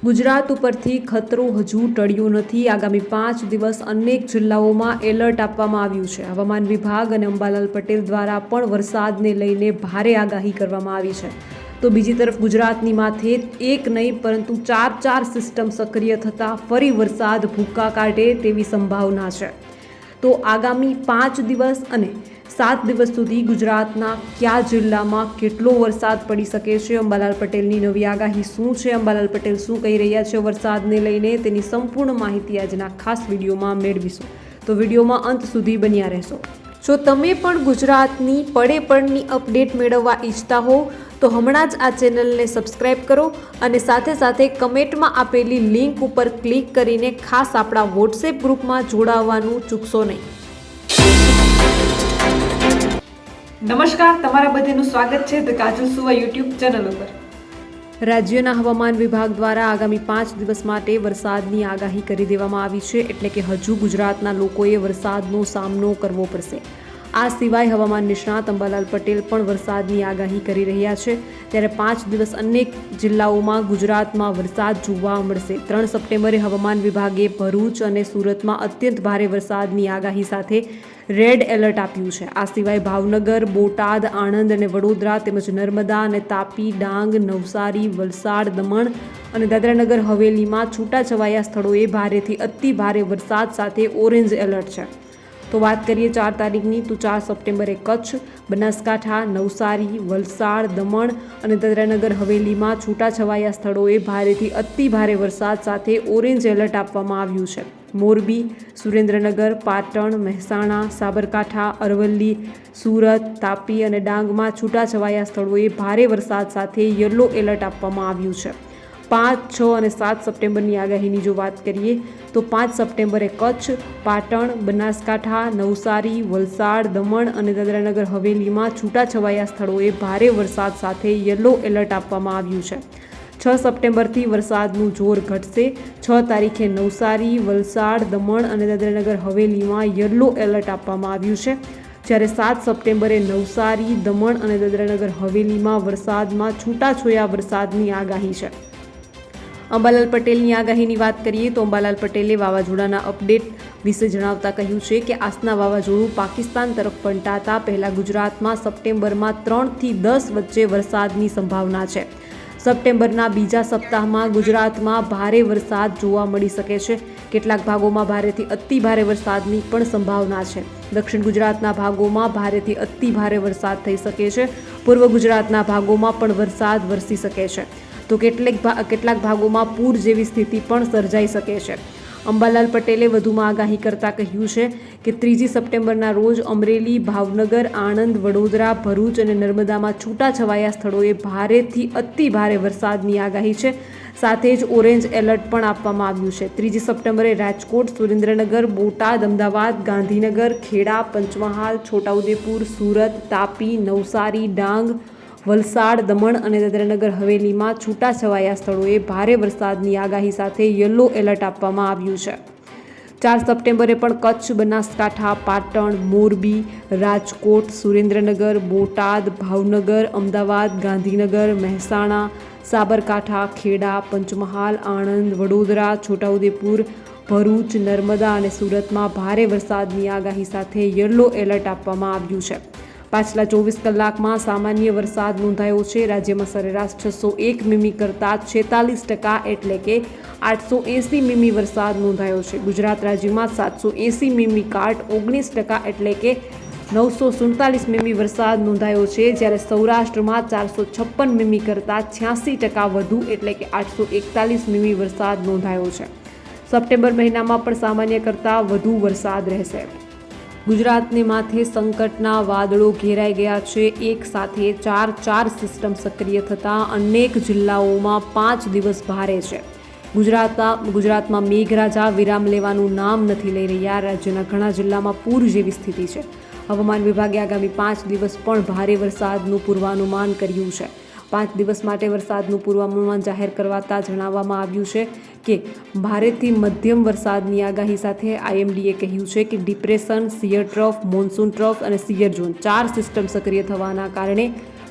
ગુજરાત ઉપરથી ખતરો હજુ ટળ્યો નથી। આગામી 5 દિવસ અનેક જિલ્લાઓમાં એલર્ટ આપવામાં આવ્યું છે। હવામાન વિભાગ અને અંબાલાલ પટેલ દ્વારા પણ વરસાદને લઈને ભારે આગાહી કરવામાં આવી છે। તો બીજી તરફ ગુજરાતની માથે એક નહીં પરંતુ ચાર સિસ્ટમ સક્રિય થતાં ફરી વરસાદ ભૂક્કા કાઢે તેવી સંભાવના છે। તો આગામી 5 દિવસ અને 7 દિવસ સુધી ગુજરાતના કયા જિલ્લામાં કેટલો વરસાદ પડી શકે છે, અંબાલાલ પટેલની નવી આગાહી શું છે, અંબાલાલ પટેલ શું કહી રહ્યા છે વરસાદને લઈને, તેની સંપૂર્ણ માહિતી આજના ખાસ વિડીયોમાં મેળવીશું। તો વિડીયોમાં અંત સુધી બન્યા રહેશો। જો તમે પણ ગુજરાતની પડે પડની અપડેટ મેળવવા ઈચ્છતા હો તો હમણાં જ આ ચેનલને સબસ્ક્રાઇબ કરો અને સાથે સાથે કમેન્ટમાં આપેલી લિંક ઉપર ક્લિક કરીને ખાસ આપણા વોટ્સએપ ગ્રુપમાં જોડાવવાનું ચૂકશો નહીં। નમસ્કાર, તમારા બધાનું સ્વાગત છે ધ કાજલ સુવા યુટ્યુબ ચેનલ ઉપર। રાજ્યના હવામાન વિભાગ દ્વારા આગામી 5 દિવસ માટે વરસાદની આગાહી કરી દેવામાં આવી છે, એટલે કે હજુ ગુજરાતના લોકોએ વરસાદનો સામનો કરવો પડશે। આ સિવાય હવામાન નિષ્ણાત અંબાલાલ પટેલ પણ વરસાદની આગાહી કરી રહ્યા છે। ત્યારે 5 દિવસ અનેક જિલ્લાઓમાં ગુજરાતમાં વરસાદ જોવા મળશે। 3 સપ્ટેમ્બરે હવામાન વિભાગે ભરૂચ અને સુરતમાં અત્યંત ભારે વરસાદની આગાહી સાથે રેડ એલર્ટ આપ્યું છે। આ સિવાય ભાવનગર, બોટાદ, આણંદ અને વડોદરા તેમજ નર્મદા અને તાપી, ડાંગ, નવસારી, વલસાડ, દમણ અને દાદરાનગર હવેલીમાં છૂટાછવાયા સ્થળોએ ભારેથી અતિ ભારે વરસાદ સાથે ઓરેન્જ એલર્ટ છે। તો વાત કરીએ 4 તારીખની, તો 4 સપ્ટેમ્બરે કચ્છ, બનાસકાંઠા, નવસારી, વલસાડ, દમણ અને દાદરાનગર હવેલીમાં છૂટાછવાયા સ્થળોએ ભારેથી અતિ ભારે વરસાદ સાથે ઓરેન્જ એલર્ટ આપવામાં આવ્યું છે। મોરબી, સુરેન્દ્રનગર, પાટણ, મહેસાણા, સાબરકાંઠા, અરવલ્લી, સુરત, તાપી અને ડાંગમાં છૂટાછવાયા સ્થળોએ ભારે વરસાદ સાથે યલો એલર્ટ આપવામાં આવ્યું છે। 5, 6 અને 7 સપ્ટેમ્બરની આગાહીની જો વાત કરીએ તો 5 સપ્ટેમ્બરે કચ્છ, પાટણ, બનાસકાંઠા, નવસારી, વલસાડ, દમણ અને દાદરાનગર હવેલીમાં છૂટાછવાયા સ્થળોએ ભારે વરસાદ સાથે યલો એલર્ટ આપવામાં આવ્યું છે। 6 સપ્ટેમ્બરથી વરસાદનું જોર ઘટશે। 6 તારીખે નવસારી, વલસાડ, દમણ અને દાદરાનગર હવેલીમાં યલો એલર્ટ આપવામાં આવ્યું છે, જ્યારે 7 સપ્ટેમ્બરે નવસારી, દમણ અને દાદરાનગર હવેલીમાં વરસાદમાં છૂટાછવાયા વરસાદની આગાહી છે। અંબાલાલ પટેલની આગાહીની વાત કરીએ તો અંબાલાલ પટેલે વાવાઝોડાના અપડેટ વિશે જણાવતા કહ્યું છે કે આસના વાવાઝોડું પાકિસ્તાન તરફ ફંટાતા પહેલાં ગુજરાતમાં સપ્ટેમ્બરમાં 3 થી 10 વચ્ચે વરસાદની સંભાવના છે। સપ્ટેમ્બરના બીજા સપ્તાહમાં ગુજરાતમાં ભારે વરસાદ જોવા મળી શકે છે। કેટલાક ભાગોમાં ભારેથી અતિ ભારે વરસાદની પણ સંભાવના છે। દક્ષિણ ગુજરાતના ભાગોમાં ભારેથી અતિ ભારે વરસાદ થઈ શકે છે। પૂર્વ ગુજરાતના ભાગોમાં પણ વરસાદ વરસી શકે છે, તો કેટલાક ભાગોમાં પૂર જેવી સ્થિતિ પણ સર્જાઈ શકે છે। અંબાલાલ પટેલે વધુમાં આગાહી કરતાં કહ્યું છે કે 3 સપ્ટેમ્બરના રોજ અમરેલી, ભાવનગર, આણંદ, વડોદરા, ભરૂચ અને નર્મદામાં છૂટાછવાયા સ્થળોએ ભારેથી અતિ ભારે વરસાદની આગાહી છે। સાથે જ ઓરેન્જ એલર્ટ પણ આપવામાં આવ્યું છે। 3 સપ્ટેમ્બરે રાજકોટ, સુરેન્દ્રનગર, બોટાદ, અમદાવાદ, ગાંધીનગર, ખેડા, પંચમહાલ, છોટાઉદેપુર, સુરત, તાપી, નવસારી, ડાંગ, વલસાડ, દમણ અને દાદરાનગર હવેલીમાં છૂટાછવાયા સ્થળોએ ભારે વરસાદની આગાહી સાથે યલો એલર્ટ આપવામાં આવ્યું છે। 4 સપ્ટેમ્બરે પણ કચ્છ, બનાસકાંઠા, પાટણ, મોરબી, રાજકોટ, સુરેન્દ્રનગર, બોટાદ, ભાવનગર, અમદાવાદ, ગાંધીનગર, મહેસાણા, સાબરકાંઠા, ખેડા, પંચમહાલ, આણંદ, વડોદરા, છોટાઉદેપુર, ભરૂચ, નર્મદા અને સુરતમાં ભારે વરસાદની આગાહી સાથે યલો એલર્ટ આપવામાં આવ્યું છે। પાછલા 24 કલાકમાં સામાન્ય વરસાદ નોંધાયો છે। રાજ્યમાં સરેરાશ 601 મીમી કરતાં 46%, એટલે કે 880 મીમી વરસાદ નોંધાયો છે। ગુજરાત રાજ્યમાં 780 મીમી કાટ 19%, એટલે કે 947 મીમી વરસાદ નોંધાયો છે, જ્યારે સૌરાષ્ટ્રમાં 456 મીમી કરતાં 86% વધુ, એટલે કે 841 મીમી વરસાદ નોંધાયો છે। સપ્ટેમ્બર મહિનામાં પણ સામાન્ય કરતાં વધુ વરસાદ રહેશે। ગુજરાતને માથે સંકટના વાદળો ઘેરાઈ ગયા છે। એક સાથે ચાર સિસ્ટમ સક્રિય થતાં અનેક જિલ્લાઓમાં 5 દિવસ ભારે છે। ગુજરાતમાં મેઘરાજા વિરામ લેવાનું નામ નથી લઈ રહ્યા। રાજ્યના ઘણા જિલ્લામાં પૂર જેવી સ્થિતિ છે। હવામાન વિભાગે આગામી 5 દિવસ પણ ભારે વરસાદનું પૂર્વાનુમાન કર્યું છે। 5 દિવસ માટે વરસાદનું પૂર્વાનુમાન જાહેર કરવાતા જણાવવામાં આવ્યું છે કે ભારેથી મધ્યમ વરસાદની આગાહી સાથે આઈએમડીએ કહ્યું છે કે depression, shear trough, monsoon trough અને સિયર ઝોન 4 સિસ્ટમ સક્રિય થવાના કારણે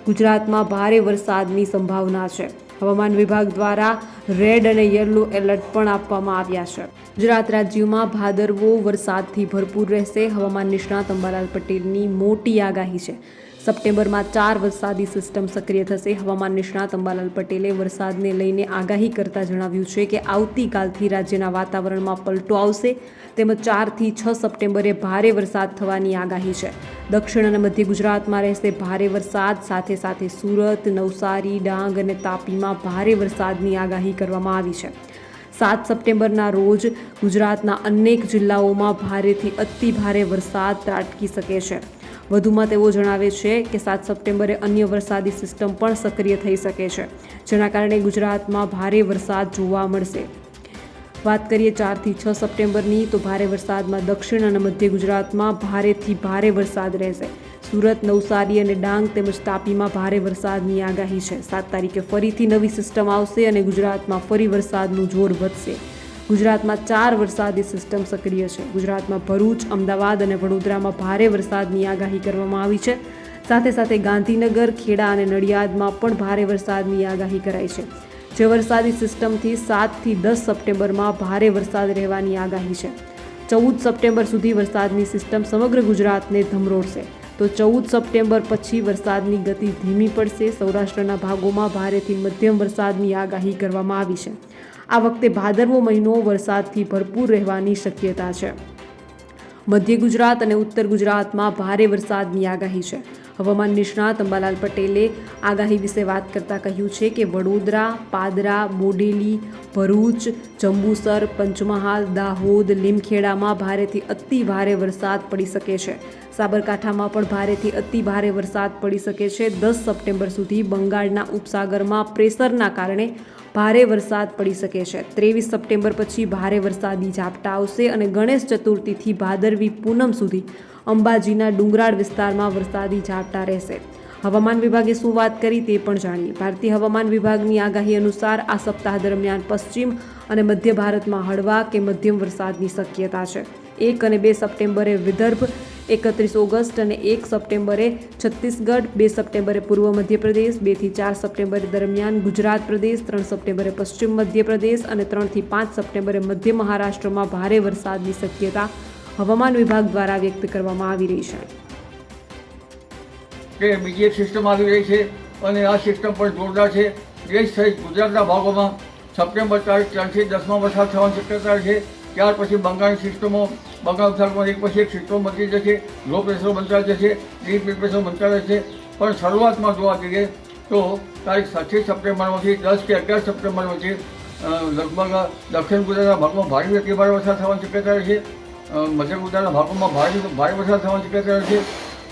ગુજરાતમાં ભારે વરસાદની સંભાવના છે। હવામાન વિભાગ દ્વારા રેડ અને યલો એલર્ટ પણ આપવામાં આવ્યા છે. ગુજરાત રાજ્યમાં ભાદરવો વરસાદથી ભરપૂર રહેશે. હવામાન નિષ્ણાત અંબાલાલ પટેલની મોટી આગાહી છે. સપ્ટેમ્બરમાં 4 વરસાદી સિસ્ટમ સક્રિય થશે. હવામાન નિષ્ણાત અંબાલાલ પટેલે વરસાદને લઈને આગાહી કરતા જણાવ્યું છે કે આવતીકાલથી રાજ્યના વાતાવરણમાં પલટો આવશે તેમજ 4 થી 6 સપ્ટેમ્બરે ભારે વરસાદ થવાની આગાહી છે. દક્ષિણ અને મધ્ય ગુજરાતમાં રહેશે ભારે વરસાદ. સાથે સાથે સુરત, નવસારી, ડાંગ અને તાપીમાં ભારે વરસાદની આગાહી કરવામાં આવી છે. 7 સપ્ટેમ્બરના રોજ ગુજરાતના અનેક જિલ્લાઓમાં ભારેથી અતિ ભારે વરસાદ ત્રાટકી શકે છે. વધુમાં તેઓ જણાવે છે કે 7 સપ્ટેમ્બરે અન્ય વરસાદી સિસ્ટમ પણ સક્રિય થઈ શકે છે, જેના કારણે ગુજરાતમાં ભારે વરસાદ જોવા મળશે. વાત કરીએ 4 થી 6 સપ્ટેમ્બરની, તો ભારે વરસાદમાં દક્ષિણ અને મધ્ય ગુજરાતમાં ભારેથી ભારે વરસાદ રહેશે. સુરત, નવસારી અને ડાંગ તેમજ તાપીમાં ભારે વરસાદની આગાહી છે. 7 તારીખે ફરીથી નવી સિસ્ટમ આવશે અને ગુજરાતમાં ફરી વરસાદનું જોર વધશે. ગુજરાતમાં 4 વરસાદી સિસ્ટમ સક્રિય છે. ગુજરાતમાં ભરૂચ, અમદાવાદ અને વડોદરામાં ભારે વરસાદની આગાહી કરવામાં આવી છે. સાથે સાથે ગાંધીનગર, ખેડા અને નડિયાદમાં પણ ભારે વરસાદની આગાહી કરાઈ છે. જે વરસાદી સિસ્ટમથી 7 થી 10 સપ્ટેમ્બરમાં ભારે વરસાદ રહેવાની આગાહી છે. 14 સપ્ટેમ્બર સુધી વરસાદની સિસ્ટમ સમગ્ર ગુજરાતને ધમરોળશે. તો 14 સપ્ટેમ્બર પછી વરસાદની ગતિ ધીમી પડશે. સૌરાષ્ટ્રના ભાગોમાં ભારેથી મધ્યમ વરસાદની આગાહી કરવામાં આવી છે. આ વખતે ભાદરવો મહિનો વરસાદથી ભરપૂર રહેવાની શક્યતા છે. મધ્ય ગુજરાત અને ઉત્તર ગુજરાતમાં ભારે વરસાદની આગાહી છે. હવામાન નિષ્ણાત અંબાલાલ પટેલે આગાહી વિશે વાત કરતાં કહ્યું છે કે વડોદરા, પાદરા, બોડેલી, ભરૂચ, જંબુસર, પંચમહાલ, દાહોદ, લીમખેડામાં ભારેથી અતિ ભારે વરસાદ પડી શકે છે. સાબરકાંઠામાં પણ ભારેથી અતિ ભારે વરસાદ પડી શકે છે. 10 સપ્ટેમ્બર સુધી બંગાળના ઉપસાગરમાં પ્રેશરના કારણે ભારે વરસાદ પડી શકે છે. 23 સપ્ટેમ્બર પછી ભારે વરસાદી ઝાપટા આવશે અને ગણેશ ચતુર્થીથી ભાદરવી પૂનમ સુધી અંબાજીના ડુંગરાળ વિસ્તારમાં વરસાદી ઝાપટા રહેશે. હવામાન વિભાગે શું વાત કરી તે પણ જાણીએ. ભારતીય હવામાન વિભાગની આગાહી અનુસાર આ સપ્તાહ દરમિયાન પશ્ચિમ અને મધ્ય ભારતમાં હળવા કે મધ્યમ વરસાદની શક્યતા છે. 1 અને 2 સપ્ટેમ્બરે વિદર્ભ, 31 ઓગસ્ટ અને 1 સપ્ટેમ્બરે છત્તીસગઢ, 2 સપ્ટેમ્બરે પૂર્વ મધ્યપ્રદેશ, 2 થી 4 સપ્ટેમ્બર દરમિયાન ગુજરાત પ્રદેશ, 3 સપ્ટેમ્બરે પશ્ચિમ મધ્યપ્રદેશ અને 3 થી 5 સપ્ટેમ્બરે મધ્ય મહારાષ્ટ્રમાં ભારે વરસાદની શક્યતા હવામાન વિભાગ દ્વારા વ્યક્ત કરવામાં આવી રહી છે. કે બીજી એક સિસ્ટમ આવી રહી છે અને આ સિસ્ટમ પણ જોરદાર છે. દેશ સહિત ગુજરાતના ભાગોમાં સપ્ટેમ્બર તારીખ 3 થી 10માં વરસાદ થવાની શક્યતા છે. ત્યાર પછી બંગાળની સિસ્ટમો, બંગાળ ઉપસાગરમાં એક પછી એક સિસ્ટમ બદલી જશે, લો પ્રેશર બનતા જશે, ડીપ પ્રેશર બનતા રહેશે. પણ શરૂઆતમાં જોવા જઈએ તો તારીખ 7 સપ્ટેમ્બરમાંથી 10 કે 11 સપ્ટેમ્બર વચ્ચે લગભગ દક્ષિણ ગુજરાતના ભાગમાં ભારે અતિ ભારે વરસાદ થવાની શક્યતા રહેશે. મધ્ય ગુજરાતના ભાગોમાં ભારે વરસાદ થવાની શક્યતા રહેશે.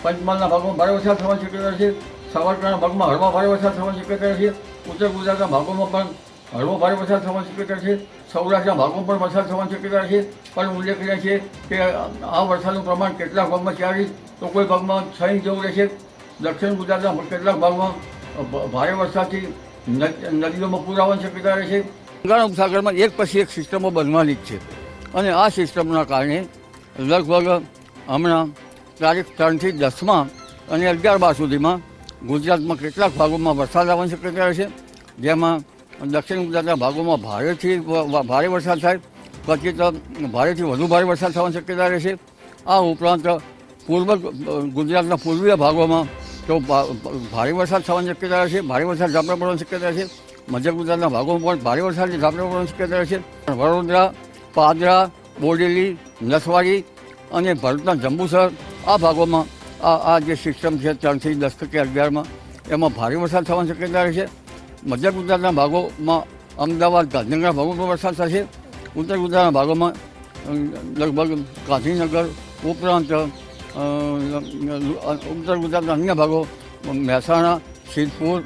પંચમહાલના ભાગમાં ભારે વરસાદ થવાની શક્યતા રહેશે. સાબરકાંઠાના ભાગમાં હળવા ભારે વરસાદ થવાની શક્યતા રહેશે. ઉત્તર ગુજરાતના ભાગોમાં પણ હળવો ભારે વરસાદ થવાની શક્યતા છે. સૌરાષ્ટ્રના ભાગમાં પણ વરસાદ થવાની શક્યતા છે. પણ ઉલ્લેખનીય છે કે આ વરસાદનું પ્રમાણ કેટલાક ભાગમાં 4 ઇંચ તો કોઈ ભાગમાં 6 ઇંચ જેવું રહેશે. દક્ષિણ ગુજરાતના કેટલાક ભાગમાં ભારે વરસાદથી નદીઓમાં પૂર આવવાની શક્યતા રહેશે. બંગાળ ઉપસાગરમાં એક પછી એક સિસ્ટમો બનવાની જ છે અને આ સિસ્ટમના કારણે લગભગ હમણાં તારીખ 3 થી 10માં અને 11-12 સુધીમાં ગુજરાતમાં કેટલાક ભાગોમાં વરસાદ આવવાની શક્યતા રહેશે. જેમાં દક્ષિણ ગુજરાતના ભાગોમાં ભારે વરસાદ થાય, પછી ભારેથી વધુ ભારે વરસાદ થવાની શક્યતા રહેશે. આ ઉપરાંત પૂર્વ ગુજરાતના પૂર્વીય ભાગોમાં તો ભારે વરસાદ થવાની શક્યતા રહેશે. ભારે વરસાદ ઝાપટા પડવાની શક્યતા રહેશે. મધ્ય ગુજરાતના ભાગોમાં પણ ભારે વરસાદની ઝાપટા પડવાની શક્યતા રહેશે. વડોદરા, પાદરા, બોડેલી, નસવાડી અને ભરૂચના જંબુસર આ ભાગોમાં આ જે સિસ્ટમ છે 3 થી 10 કે 11માં એમાં ભારે વરસાદ થવાની શક્યતા રહેશે. મધ્ય ગુજરાતના ભાગોમાં અમદાવાદ, ગાંધીનગરના ભાગોમાં વરસાદ થશે. ઉત્તર ગુજરાતના ભાગોમાં લગભગ ગાંધીનગર ઉપરાંત ઉત્તર ગુજરાતના અન્ય ભાગો મહેસાણા, સિદ્ધપુર,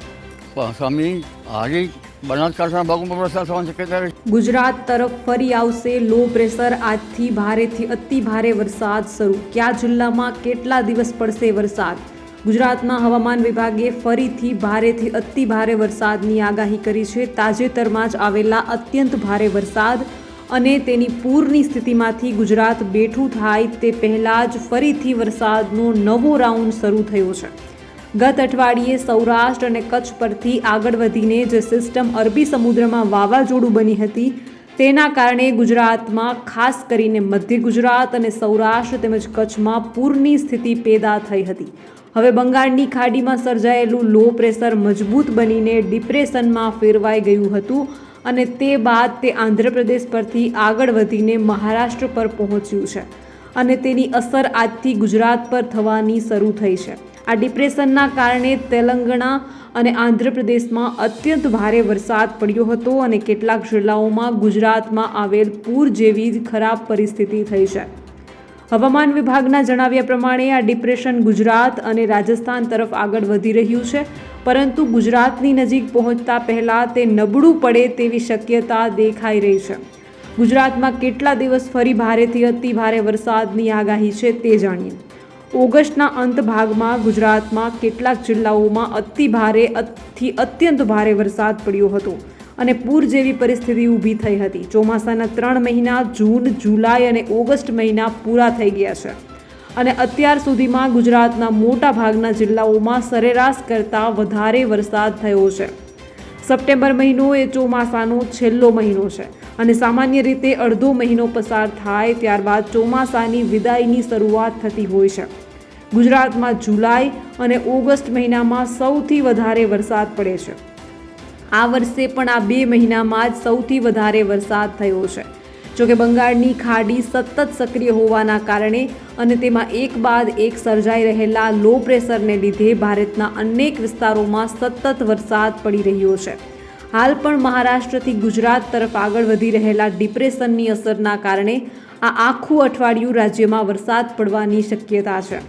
સમી, હારીજ, બનાસકાંઠાના ભાગોમાં વરસાદ થવાની શક્યતા રહેશે. ગુજરાત તરફ ફરી આવશે લો પ્રેશર. આજથી ભારેથી અતિ ભારે વરસાદ શરૂ. કયા જિલ્લામાં કેટલા દિવસ પડશે વરસાદ? ગુજરાતના હવામાન વિભાગે ફરીથી ભારેથી અતિ ભારે વરસાદની આગાહી કરી છે. તાજેતરમાં જ આવેલા અત્યંત ભારે વરસાદ અને તેની પૂરની સ્થિતિમાંથી ગુજરાત બેઠું થાય તે પહેલાં જ ફરીથી વરસાદનો નવો રાઉન્ડ શરૂ થયો છે. ગત અઠવાડિયે સૌરાષ્ટ્ર અને કચ્છ પરથી આગળ વધીને જે સિસ્ટમ અરબી સમુદ્રમાં વાવાઝોડું બની હતી તેના કારણે ગુજરાતમાં ખાસ કરીને મધ્ય ગુજરાત અને સૌરાષ્ટ્ર તેમજ કચ્છમાં પૂરની સ્થિતિ પેદા થઈ હતી. હવે બંગાળની ખાડીમાં સર્જાયેલું લો પ્રેશર મજબૂત બનીને ડિપ્રેશનમાં ફેરવાઈ ગયું હતું અને તે બાદ તે આંધ્રપ્રદેશ પરથી આગળ વધીને મહારાષ્ટ્ર પર પહોંચ્યું છે અને તેની અસર આજથી ગુજરાત પર થવાની શરૂ થઈ છે. આ ડિપ્રેશનના કારણે તેલંગાણા અને આંધ્રપ્રદેશમાં અત્યંત ભારે વરસાદ પડ્યો હતો અને કેટલાક જિલ્લાઓમાં ગુજરાતમાં આવેલ પૂર જેવી જ ખરાબ પરિસ્થિતિ થઈ છે. હવામાન વિભાગના જણાવ્યા પ્રમાણે આ ડિપ્રેશન ગુજરાત અને રાજસ્થાન તરફ આગળ વધી રહ્યું છે, પરંતુ ગુજરાતની નજીક પહોંચતા પહેલાં તે નબળું પડે તેવી શક્યતા દેખાઈ રહી છે. ગુજરાતમાં કેટલા દિવસ ફરી ભારેથી અતિ ભારે વરસાદની આગાહી છે તે જાણીએ. ઓગસ્ટના અંત ભાગમાં ગુજરાતમાં કેટલાક જિલ્લાઓમાં અતિ ભારેથી અત્યંત ભારે વરસાદ પડ્યો હતો અને પૂર જેવી પરિસ્થિતિ ઊભી થઈ હતી. ચોમાસાના 3 મહિના જૂન, જુલાઈ અને ઓગસ્ટ મહિના પૂરા થઈ ગયા છે અને અત્યાર સુધીમાં ગુજરાતના મોટા ભાગના જિલ્લાઓમાં સરેરાશ કરતાં વધારે વરસાદ થયો છે. સપ્ટેમ્બર મહિનો એ ચોમાસાનો છેલ્લો મહિનો છે અને સામાન્ય રીતે અડધો મહિનો પસાર થાય ત્યારબાદ ચોમાસાની વિદાયની શરૂઆત થતી હોય છે. ગુજરાતમાં જુલાઈ અને ઓગસ્ટ મહિનામાં સૌથી વધારે વરસાદ પડે છે. આ વર્ષે પણ આ 2 મહિનામાં જ સૌથી વધારે વરસાદ થયો છે. જોકે બંગાળની ખાડી સતત સક્રિય હોવાના કારણે અને તેમાં એક બાદ એક સર્જાઈ રહેલા લો પ્રેશરને લીધે ભારતના અનેક વિસ્તારોમાં સતત વરસાદ પડી રહ્યો છે. હાલ પણ મહારાષ્ટ્રથી ગુજરાત તરફ આગળ વધી રહેલા ડિપ્રેશનની અસરના કારણે આ આખું અઠવાડિયું રાજ્યમાં વરસાદ પડવાની શક્યતા છે.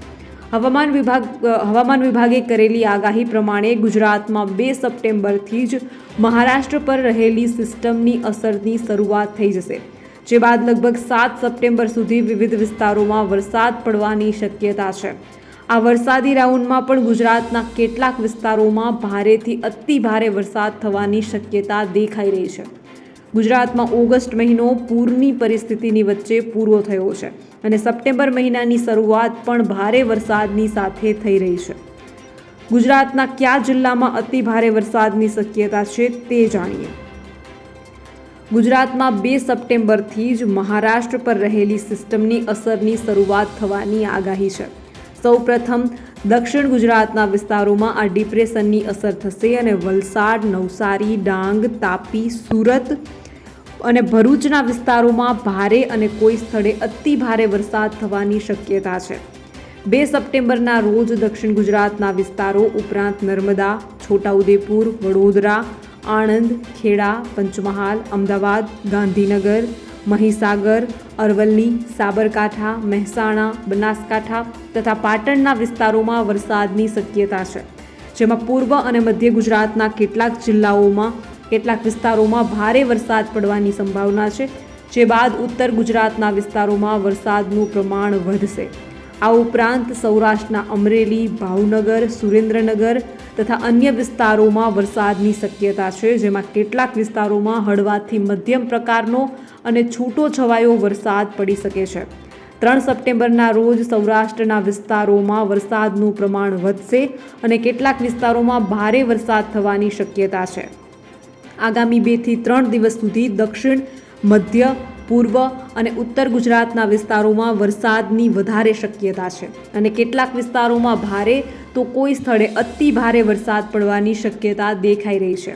હવામાન વિભાગે કરેલી આગાહી પ્રમાણે ગુજરાતમાં 2 સપ્ટેમ્બરથી જ મહારાષ્ટ્ર પર રહેલી સિસ્ટમની અસરની શરૂઆત થઈ જશે, જે બાદ લગભગ 7 સપ્ટેમ્બર સુધી વિવિધ વિસ્તારોમાં વરસાદ પડવાની શક્યતા છે. આ વરસાદી રાઉન્ડમાં પણ ગુજરાતના કેટલાક વિસ્તારોમાં ભારેથી અતિ ભારે વરસાદ થવાની શક્યતા દેખાઈ રહી છે. ગુજરાતમાં ઓગસ્ટ મહિનો પૂરની પરિસ્થિતિની વચ્ચે પૂરો થયો છે અને સપ્ટેમ્બર મહિનાની શરૂઆત પણ ભારે વરસાદની સાથે થઈ રહી છે. ગુજરાતના કયા જિલ્લામાં અતિ ભારે વરસાદની શક્યતા છે તે જાણીએ. ગુજરાતમાં 2 સપ્ટેમ્બરથી જ મહારાષ્ટ્ર પર રહેલી સિસ્ટમની અસરની શરૂઆત થવાની આગાહી છે. સૌપ્રથમ દક્ષિણ ગુજરાતના વિસ્તારોમાં આ ડિપ્રેશનની અસર થશે અને વલસાડ, નવસારી, ડાંગ, તાપી, સુરત અને ભરૂચના વિસ્તારોમાં ભારે અને કોઈ સ્થળે અતિ ભારે વરસાદ થવાની શક્યતા છે. 2 સપ્ટેમ્બરના રોજ દક્ષિણ ગુજરાતના વિસ્તારો ઉપરાંત નર્મદા, છોટાઉદેપુર, વડોદરા, આણંદ, ખેડા, પંચમહાલ, અમદાવાદ, ગાંધીનગર, મહીસાગર, અરવલ્લી, સાબરકાંઠા, મહેસાણા, બનાસકાંઠા તથા પાટણના વિસ્તારોમાં વરસાદની શક્યતા છે, જેમાં પૂર્વ અને મધ્ય ગુજરાતના કેટલાક વિસ્તારોમાં ભારે વરસાદ પડવાની સંભાવના છે, જે બાદ ઉત્તર ગુજરાતના વિસ્તારોમાં વરસાદનું પ્રમાણ વધશે. આ ઉપરાંત સૌરાષ્ટ્રના અમરેલી, ભાવનગર, સુરેન્દ્રનગર તથા અન્ય વિસ્તારોમાં વરસાદની શક્યતા છે, જેમાં કેટલાક વિસ્તારોમાં હળવાથી મધ્યમ પ્રકારનો અને છૂટો છવાયો વરસાદ પડી શકે છે. 3 સપ્ટેમ્બરના રોજ સૌરાષ્ટ્રના વિસ્તારોમાં વરસાદનું પ્રમાણ વધશે અને કેટલાક વિસ્તારોમાં ભારે વરસાદ થવાની શક્યતા છે. આગામી 2 થી 3 દિવસ સુધી દક્ષિણ, મધ્ય, પૂર્વ અને ઉત્તર ગુજરાતના વિસ્તારોમાં વરસાદની વધારે શક્યતા છે અને કેટલાક વિસ્તારોમાં ભારે તો કોઈ સ્થળે અતિ ભારે વરસાદ પડવાની શક્યતા દેખાઈ રહી છે.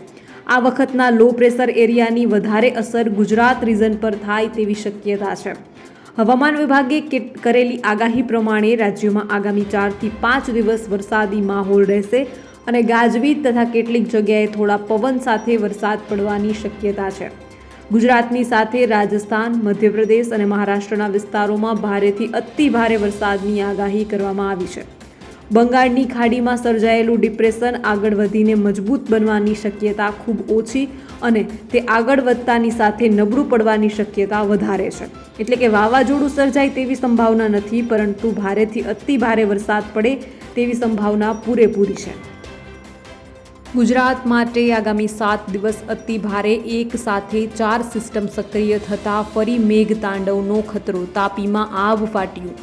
આ વખતના લો પ્રેશર એરિયાની વધારે અસર ગુજરાત રીજન પર થાય તેવી શક્યતા છે. હવામાન વિભાગે કરેલી આગાહી પ્રમાણે રાજ્યમાં આગામી 4 થી 5 દિવસ વરસાદી માહોલ રહેશે અને ગાજવીજ તથા કેટલીક જગ્યાએ થોડા પવન સાથે વરસાદ પડવાની શક્યતા છે. ગુજરાતની સાથે રાજસ્થાન, મધ્યપ્રદેશ અને મહારાષ્ટ્રના વિસ્તારોમાં ભારેથી અતિ ભારે વરસાદની આગાહી કરવામાં આવી છે. બંગાળની ખાડીમાં સર્જાયેલું ડિપ્રેશન આગળ વધીને મજબૂત બનવાની શક્યતા ખૂબ ઓછી અને તે આગળ વધતાની સાથે નબળું પડવાની શક્યતા વધારે છે. એટલે કે વાવાઝોડું સર્જાય તેવી સંભાવના નથી, પરંતુ ભારેથી અતિ ભારે વરસાદ પડે તેવી સંભાવના પૂરેપૂરી છે. ગુજરાત માટે આગામી 7 દિવસ અતિ ભારે એક સાથે 4 સિસ્ટમ સક્રિય થતાં ફરી મેઘ તાંડવનો ખતરો. તાપીમાં આભ ફાટ્યું.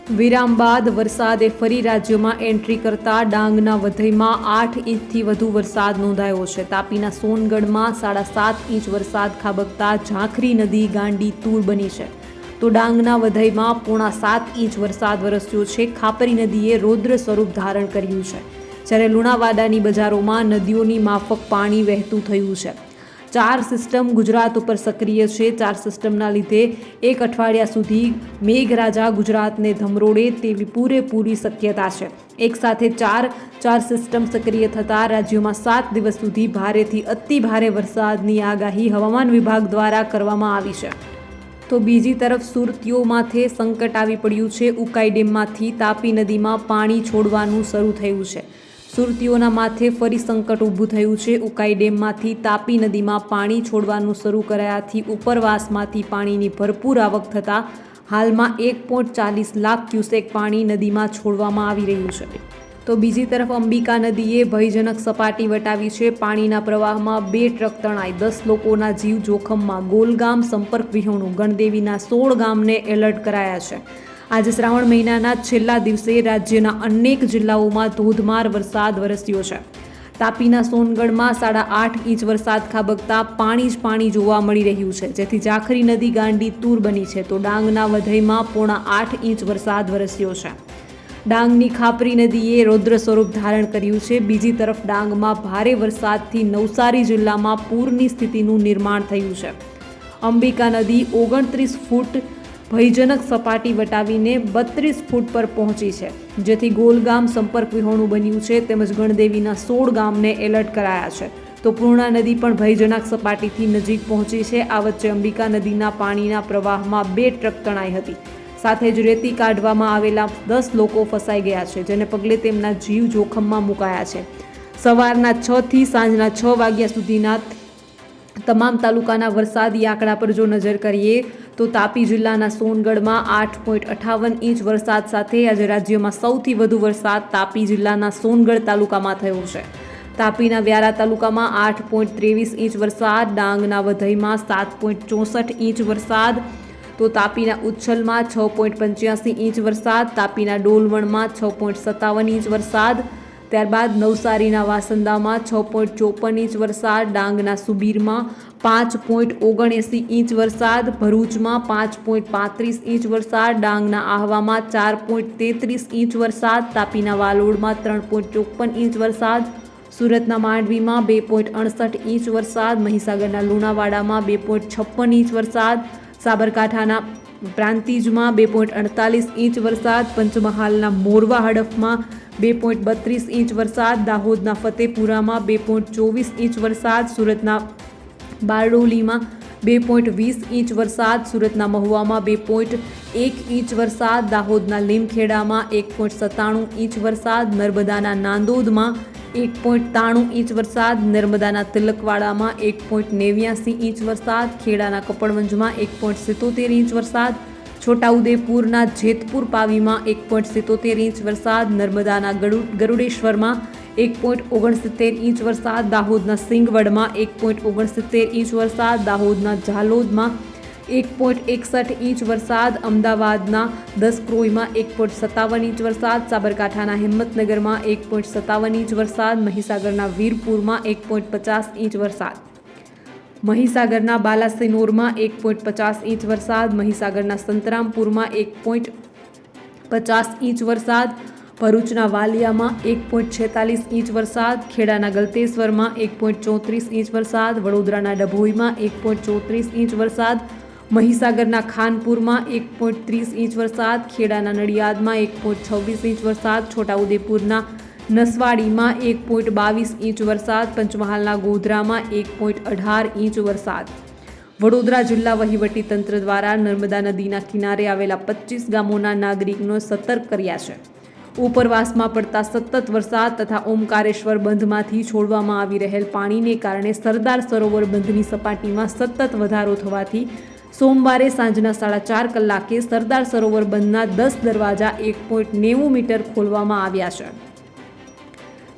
વિરામ બાદ વરસાદે ફરી રાજ્યમાં એન્ટ્રી કરતા ડાંગના વધઈમાં 8 ઇંચથી વધુ વરસાદ નોંધાયો છે. તાપીના સોનગઢમાં 7.5 ઇંચ વરસાદ ખાબકતા ઝાંખરી નદી ગાંડી તૂર બની છે, તો ડાંગના વધઈમાં 6.5 ઇંચ વરસાદ વરસ્યો છે. ખાપરી નદીએ રૌદ્ર સ્વરૂપ ધારણ કર્યું છે, જ્યારે લુણાવાડાની બજારોમાં નદીઓની માફક પાણી વહેતું થયું છે. 4 સિસ્ટમ ગુજરાત ઉપર સક્રિય છે. 4 સિસ્ટમના લીધે એક અઠવાડિયા સુધી મેઘરાજા ગુજરાતને ધમરોડે તેવી પૂરેપૂરી શક્યતા છે. એક સાથે ચાર સિસ્ટમ સક્રિય થતાં રાજ્યમાં 7 દિવસ સુધી ભારેથી અતિ ભારે વરસાદની આગાહી હવામાન વિભાગ દ્વારા કરવામાં આવી છે. તો બીજી તરફ સુરતીઓ માથે સંકટ આવી પડ્યું છે. ઉકાઈ ડેમમાંથી તાપી નદીમાં પાણી છોડવાનું શરૂ થયું છે. સુરતીઓના માથે ફરી સંકટ ઊભું થયું છે. ઉકાઈ ડેમમાંથી તાપી નદીમાં પાણી છોડવાનું શરૂ કરાયાથી ઉપરવાસમાંથી પાણીની ભરપૂર આવક થતાં હાલમાં 1.40 લાખ ક્યુસેક પાણી નદીમાં છોડવામાં આવી રહ્યું છે. તો બીજી તરફ અંબિકા નદીએ ભયજનક સપાટી વટાવી છે. પાણીના પ્રવાહમાં 2 ટ્રક તણાઈ, 10 લોકોના જીવ જોખમમાં. ગોલગામ સંપર્ક વિહોણું. ગણદેવીના 16 ગામને એલર્ટ કરાયા છે. આજે શ્રાવણ મહિનાના છેલ્લા દિવસે રાજ્યના અનેક જિલ્લાઓમાં ધોધમાર વરસાદ વરસ્યો છે. તાપીના સોનગઢમાં 8.5 ઇંચ વરસાદ ખાબકતા પાણી જ પાણી જોવા મળી રહ્યું છે, જેથી ઝાંખરી નદી ગાંડી તૂર બની છે. તો ડાંગના વધઈમાં 8.5 ઇંચ વરસાદ વરસ્યો છે. ડાંગની ખાપરી નદીએ રૌદ્ર સ્વરૂપ ધારણ કર્યું છે. બીજી તરફ ડાંગમાં ભારે વરસાદથી નવસારી જિલ્લામાં પૂરની સ્થિતિનું નિર્માણ થયું છે. અંબિકા નદી 29 ફૂટ ભયજનક સપાટી વટાવીને 32 ફૂટ પર પહોંચી છે, જેથી ગોલગામ સંપર્ક વિહોણું બન્યું છે. તેમજ ગણદેવીના 16 ગામને એલર્ટ કરાયા છે. તો પૂર્ણા નદી પણ ભયજનક સપાટીથી નજીક પહોંચી છે. આ વચ્ચે અંબિકા નદીના પાણીના પ્રવાહમાં 2 ટ્રક તણાઈ હતી. સાથે જ રેતી કાઢવામાં આવેલા 10 લોકો ફસાઈ ગયા છે, જેને પગલે તેમના જીવ જોખમમાં મુકાયા છે. સવારના 6 થી સાંજના 6 વાગ્યા સુધીના તમામ તાલુકાના વરસાદી આંકડા પર જો નજર કરીએ તો તાપી જિલ્લાના સોનગઢમાં 8.58 ઇંચ વરસાદ સાથે આજે રાજ્યમાં સૌથી વધુ વરસાદ તાપી જિલ્લાના સોનગઢ તાલુકામાં થયો છે. તાપીના વ્યારા તાલુકામાં 8.23 ઇંચ વરસાદ, ડાંગના વધઈમાં 7.64 ઇંચ વરસાદ, તો તાપીના ઉચ્છલમાં 6.85 ઇંચ વરસાદ, તાપીના ડોલવણમાં 6.57 ઇંચ વરસાદ, ત્યારબાદ નવસારીના વાસંદામાં 6.54 ઇંચ વરસાદ, ડાંગના સુબીરમાં 5.79 ઇંચ વરસાદ, ભરૂચમાં 5.35 ઇંચ વરસાદ, ડાંગના આહવામાં 4.33 ઇંચ વરસાદ, તાપીના વાલોડમાં 3.54 ઇંચ વરસાદ, સુરતના માંડવીમાં 2.68 ઇંચ વરસાદ, મહીસાગરના લુણાવાડામાં 2.56 ઇંચ વરસાદ, સાબરકાંઠાના પ્રાંતિજમાં 2.48 ઇંચ વરસાદ, પંચમહાલના મોરવા હડફમાં 2.32 ઇંચ વરસાદ, દાહોદના ફતેપુરામાં 2.24 ઇંચ વરસાદ, સુરતના બારડોલીમાં 2.20 ઇંચ વરસાદ, સુરતના મહુવામાં 2.1 ઇંચ વરસાદ, દાહોદના લીમખેડામાં 1.97 ઇંચ વરસાદ, નર્મદાના નાંદોદમાં 1.93 ઇંચ વરસાદ, નર્મદાના તિલકવાડામાં 1.89 ઇંચ વરસાદ, ખેડાના કપડવંજમાં 1.77 ઇંચ વરસાદ, છોટાઉદેપુરના જેતપુર પાવીમાં 1.77 ઇંચ વરસાદ, નર્મદાના ગરુડેશ્વરમાં 1.69 ઇંચ વરસાદ, દાહોદના સિંગવડમાં 1.69 ઇંચ વરસાદ, દાહોદના ઝાલોદમાં 1.61 ઇંચ વરસાદ, અમદાવાદના દસક્રોઈમાં 1.57 ઇંચ વરસાદ, સાબરકાંઠાના હિંમતનગરમાં 1.57 ઇંચ વરસાદ, મહીસાગરના વીરપુરમાં 1.50 ઇંચ વરસાદ, મહીસાગરના બાલાસિનોરમાં 1.50 ઇંચ વરસાદ, મહીસાગરના સંતરામપુરમાં 1.50 ઇંચ વરસાદ, ભરૂચના વાલિયામાં 1.46 ઇંચ વરસાદ, ખેડાના ગલતેશ્વરમાં 1.34 ઇંચ વરસાદ, વડોદરાના ડભોઈમાં 1.34 ઇંચ વરસાદ, મહીસાગરના ખાનપુરમાં 1.30 ઇંચ વરસાદ, ખેડાના નડિયાદમાં 1.26 ઇંચ વરસાદ, છોટાઉદેપુરના નસવાડીમાં 1.22 ઇંચ વરસાદ, પંચમહાલના ગોધરામાં 1.18 ઇંચ વરસાદ. વડોદરા જિલ્લા વહીવટીતંત્ર દ્વારા નર્મદા નદીના કિનારે આવેલા 25 ગામોના નાગરિકોને સતર્ક કર્યા છે. ઉપરવાસમાં પડતા સતત વરસાદ તથા ઓમકારેશ્વર બંધમાંથી છોડવામાં આવી રહેલ પાણીને કારણે સરદાર સરોવર બંધની સપાટીમાં સતત વધારો થવાથી સોમવારે સાંજના 4:30 કલાકે સરદાર સરોવર બંધના 10 દરવાજા 1.90 મીટર ખોલવામાં આવ્યા છે,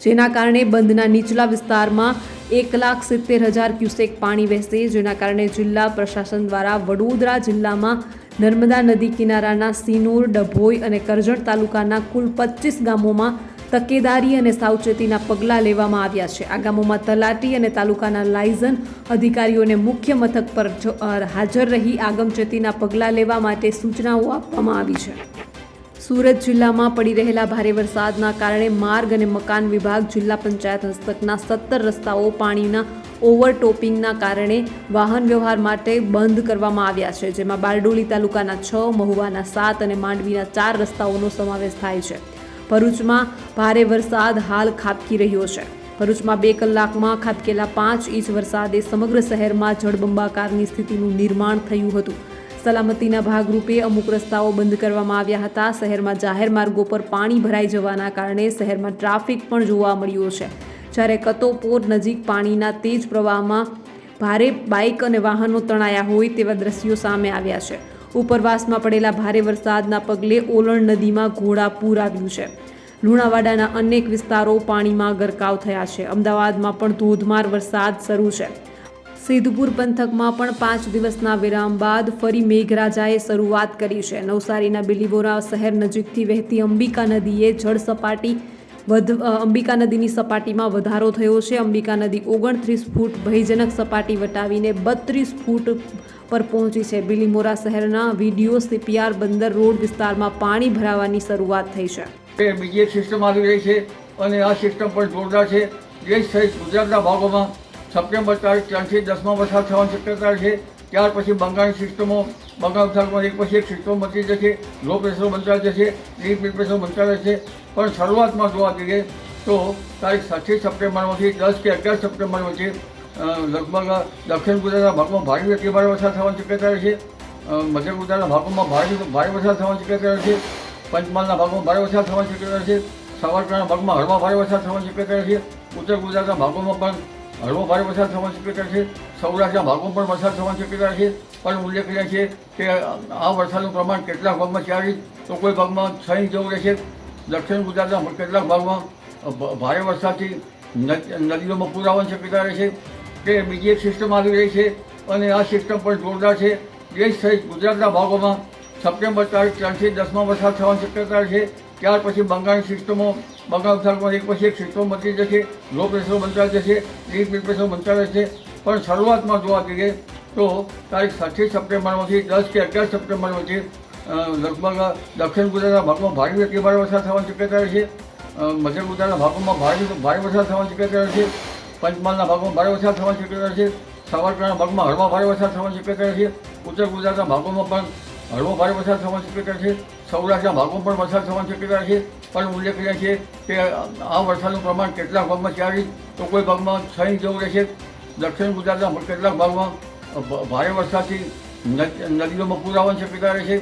જેના કારણે બંધના નીચલા વિસ્તારમાં 1,70,000 ક્યુસેક પાણી વહેશે, જેના કારણે જિલ્લા પ્રશાસન દ્વારા વડોદરા જિલ્લામાં નર્મદા નદી કિનારાના સિનોર, ડભોઈ અને કરજણ તાલુકાના કુલ 25 ગામોમાં તકેદારી અને સાવચેતીના પગલાં લેવામાં આવ્યા છે. આ ગામોમાં તલાટી અને તાલુકાના લાયઝન અધિકારીઓને મુખ્ય મથક પર હાજર રહી આગમચેતીના પગલાં લેવા માટે સૂચનાઓ આપવામાં આવી છે. સુરત જિલ્લામાં પડી રહેલા ભારે વરસાદના કારણે માર્ગ અને મકાન વિભાગ, જિલ્લા પંચાયત હસ્તકના 17 રસ્તાઓ પાણીના ઓવરટોપિંગના કારણે વાહન વ્યવહાર માટે બંધ કરવામાં આવ્યા છે, જેમાં બારડોલી તાલુકાના 6, મહુવાના 7 અને માંડવીના 4 રસ્તાઓનો સમાવેશ થાય છે. ભરૂચમાં ભારે વરસાદ હાલ ખાબકી રહ્યો છે. ભરૂચમાં 2 કલાકમાં ખાબકેલા 5 ઇંચ વરસાદે સમગ્ર શહેરમાં જળબંબાકારની સ્થિતિનું નિર્માણ થયું હતું. સલામતીના ભાગરૂપે અમુક રસ્તાઓ બંધ કરવામાં આવ્યા હતા. શહેરમાં જાહેર માર્ગો પર પાણી ભરાઈ જવાના કારણે શહેરમાં ટ્રાફિક પણ જોવા મળ્યો છે. જ્યારે કતોપોર નજીક પાણીના તેજ પ્રવાહમાં ભારે બાઇક અને વાહનો તણાયા હોય તેવા દ્રશ્યો સામે આવ્યા છે. ઉપરવાસમાં પડેલા ભારે વરસાદના પગલે ઓલણ નદીમાં ઘોડાપૂર આવ્યું છે. લુણાવાડાના અનેક વિસ્તારો પાણીમાં ગરકાવ થયા છે. અમદાવાદમાં પણ ધોધમાર વરસાદ શરૂ છે. સિદ્ધપુર પંથકમાં પણ 5 દિવસના વિરામ બાદ ફરી મેઘરાજાએ શરૂઆત કરી છે. નવસારીના બિલીબોરા શહેર નજીકથી વહેતી અંબિકા નદીએ અંબિકા નદીની સપાટીમાં વધારો થયો છે. અંબિકા નદી 29 ફૂટ ભયજનક સપાટી વટાવીને 32 ફૂટ પર પહોંચી છે. બિલીમોરા શહેરના વિડીયો CPR બંદર રોડ વિસ્તારમાં પાણી ભરાવાની શરૂઆત થઈ છે. બીજી એક સિસ્ટમ આવી રહી છે અને આ સિસ્ટમ પણ જોરદાર છે. દેશ સહિત ગુજરાતના ભાગોમાં સપ્ટેમ્બર તારીખ 3 થી 10માં વરસાદ થવાની શક્યતા છે. ત્યાર પછી બંગાળની સિસ્ટમો, બંગાળ ઉપસાગરમાં એક પછી એક સિસ્ટમ બનતી જશે, લો પ્રેશર બનતા જશે, ડીપ પ્રેશર બનતા રહેશે. પણ શરૂઆતમાં જોવા જઈએ તો તારીખ 7 સપ્ટેમ્બરમાંથી 10 કે 11 સપ્ટેમ્બર વચ્ચે લગભગ દક્ષિણ ગુજરાતના ભાગમાં ભારે અતિ ભારે વરસાદ થવાની શક્યતા રહેશે. મધ્ય ગુજરાતના ભાગોમાં ભારે વરસાદ થવાની શક્યતા રહેશે. પંચમહાલના ભાગમાં ભારે વરસાદ થવાની શક્યતા રહેશે. સાબરકાંઠાના ભાગમાં હળવા ભારે વરસાદ થવાની શક્યતા રહેશે. ઉત્તર ગુજરાતના ભાગોમાં પણ હળવો ભારે વરસાદ થવાની શક્યતા છે. સૌરાષ્ટ્રના ભાગોમાં પણ વરસાદ થવાની શક્યતા છે. પણ ઉલ્લેખનીય છે કે આ વરસાદનું પ્રમાણ કેટલાક ભાગમાં 4 ઇંચ તો કોઈ ભાગમાં 6 ઇંચ જેવું રહેશે. દક્ષિણ ગુજરાતના કેટલાક ભાગમાં ભારે વરસાદથી નદીઓમાં પૂર આવવાની શક્યતા રહેશે. કે બીજી એક સિસ્ટમ આવી રહી છે અને આ સિસ્ટમ પણ જોરદાર છે. દેશ સહિત ગુજરાતના ભાગોમાં સપ્ટેમ્બર તારીખ 3 થી 10માં વરસાદ થવાની શક્યતા છે. ત્યાર પછી બંગાળની સિસ્ટમો, બંગાળ ઉપસાગરમાં એક પછી એક સિસ્ટમ બનતી જશે, લો પ્રેશર બનતા જશે, ડીપ પ્રેશર બનતા રહેશે. પણ શરૂઆતમાં જોવા જઈએ તો તારીખ 7 સપ્ટેમ્બરમાંથી 10 કે 11 સપ્ટેમ્બર વચ્ચે લગભગ દક્ષિણ ગુજરાતના ભાગમાં ભારે અતિ ભારે વરસાદ થવાની શક્યતા રહેશે. મધ્ય ગુજરાતના ભાગોમાં ભારે વરસાદ થવાની શક્યતા રહેશે. પંચમહાલના ભાગમાં ભારે વરસાદ થવાની શક્યતા રહેશે. સાબરકાંઠાના ભાગમાં હળવા ભારે વરસાદ થવાની શક્યતા રહેશે. ઉત્તર ગુજરાતના ભાગોમાં પણ હળવો ભારે વરસાદ થવાની શક્યતા છે. સૌરાષ્ટ્રના ભાગોમાં પણ વરસાદ થવાની શક્યતા છે. પણ ઉલ્લેખનીય છે કે આ વરસાદનું પ્રમાણ કેટલાક ભાગમાં 4 ઇંચ તો કોઈ ભાગમાં 6 ઇંચ જેવું રહેશે. દક્ષિણ ગુજરાતના કેટલાક ભાગમાં ભારે વરસાદથી નદીઓમાં પૂર આવવાની શક્યતા રહેશે.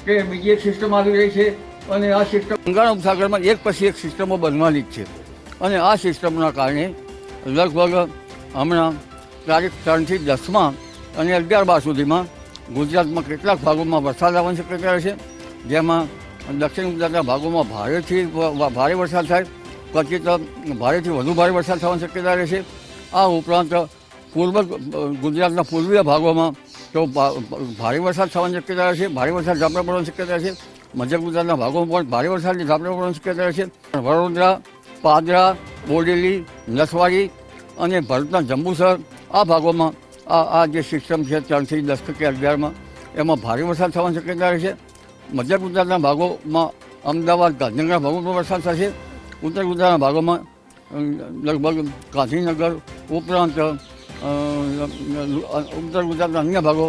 કે બીજી એક સિસ્ટમ આવી રહી છે અને આ સિસ્ટમ બંગાળ ઉપસાગરમાં એક પછી એક સિસ્ટમો બનવાની જ છે. અને આ સિસ્ટમના કારણે લગભગ હમણાં તારીખ 3 થી 10માં અને 11-12 સુધીમાં ગુજરાતમાં કેટલાક ભાગોમાં વરસાદ આવવાની શક્યતા રહેશે. જેમાં દક્ષિણ ગુજરાતના ભાગોમાં ભારે વરસાદ થાય, ક્વચિત ભારેથી વધુ ભારે વરસાદ થવાની શક્યતા રહેશે. આ ઉપરાંત ગુજરાતના પૂર્વીય ભાગોમાં તો ભારે વરસાદ થવાની શક્યતા રહેશે. ભારે વરસાદ ઝાપટા પડવાની શક્યતા રહેશે. મધ્ય ગુજરાતના ભાગોમાં પણ ભારે વરસાદની ઝાપટા પડવાની શક્યતા રહેશે. વડોદરા, પાદરા, બોડેલી, નસવાડી અને ભરૂચના જંબુસર આ ભાગોમાં આ જે સિસ્ટમ છે 3 થી 10 કે 11માં એમાં ભારે વરસાદ થવાની શક્યતા રહેશે. મધ્ય ગુજરાતના ભાગોમાં અમદાવાદ, ગાંધીનગરના ભાગોમાં પણ વરસાદ થશે. ઉત્તર ગુજરાતના ભાગોમાં લગભગ ગાંધીનગર ઉપરાંત ઉત્તર ગુજરાતના અન્ય ભાગો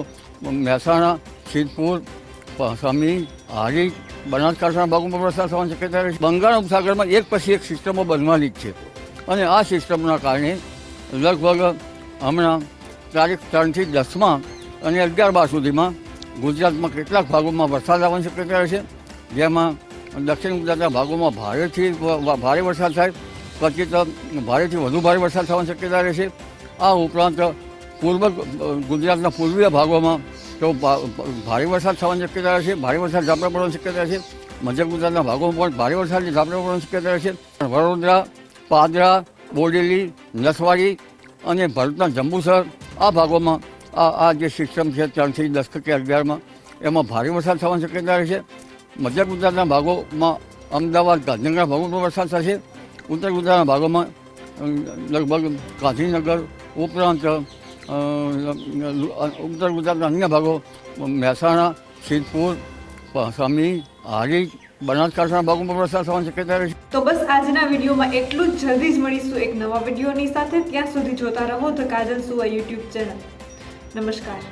મહેસાણા, સિદ્ધપુર, સમી, હારીજ, બનાસકાંઠાના ભાગોમાં વરસાદ થવાની શક્યતા રહેશે. બંગાળ ઉપસાગરમાં એક પછી એક સિસ્ટમો બનવાની જ છે. અને આ સિસ્ટમના કારણે લગભગ હમણાં તારીખ 3 થી 10માં અને 11-12 સુધીમાં ગુજરાતમાં કેટલાક ભાગોમાં વરસાદ આવવાની શક્યતા રહેશે. જેમાં દક્ષિણ ગુજરાતના ભાગોમાં ભારે વરસાદ થાય, ક્વચિત ભારેથી વધુ ભારે વરસાદ થવાની શક્યતા રહેશે. આ ઉપરાંત ગુજરાતના પૂર્વીય ભાગોમાં તો ભારે વરસાદ થવાની શક્યતા રહેશે. ભારે વરસાદ ઝાપટા પડવાની શક્યતા રહેશે. મધ્ય ગુજરાતના ભાગોમાં પણ ભારે વરસાદની ઝાપટા પડવાની શક્યતા રહેશે. વડોદરા, પાદરા, બોડેલી, નસવાડી અને ભરૂચના જંબુસર આ ભાગોમાં આ જે સિસ્ટમ છે 3 થી 10 કે 11માં એમાં ભારે વરસાદ થવાની શક્યતા રહેશે. મધ્ય ગુજરાતના ભાગોમાં અમદાવાદ ગાંધીનગર ભાગોમાં પણ વરસાદ થશે. ઉત્તર ગુજરાતના ભાગોમાં લગભગ ગાંધીનગર ઉપરાંત ઉત્તર ગુજરાતના અન્ય ભાગો મહેસાણા, સિદ્ધપુર, સમી, હારીજ, બનાસકાંઠાના ભાગોમાં વરસાદ થવાની શક્યતા રહેશે. તો બસ આજના વિડીયોમાં એટલું જ. જલ્દી જ મળીશું એક નવા વિડીયોની સાથે. ત્યાં સુધી જોતા રહો ધ કાજલ સુવા યુટ્યુબ ચેનલ. નમસ્કાર.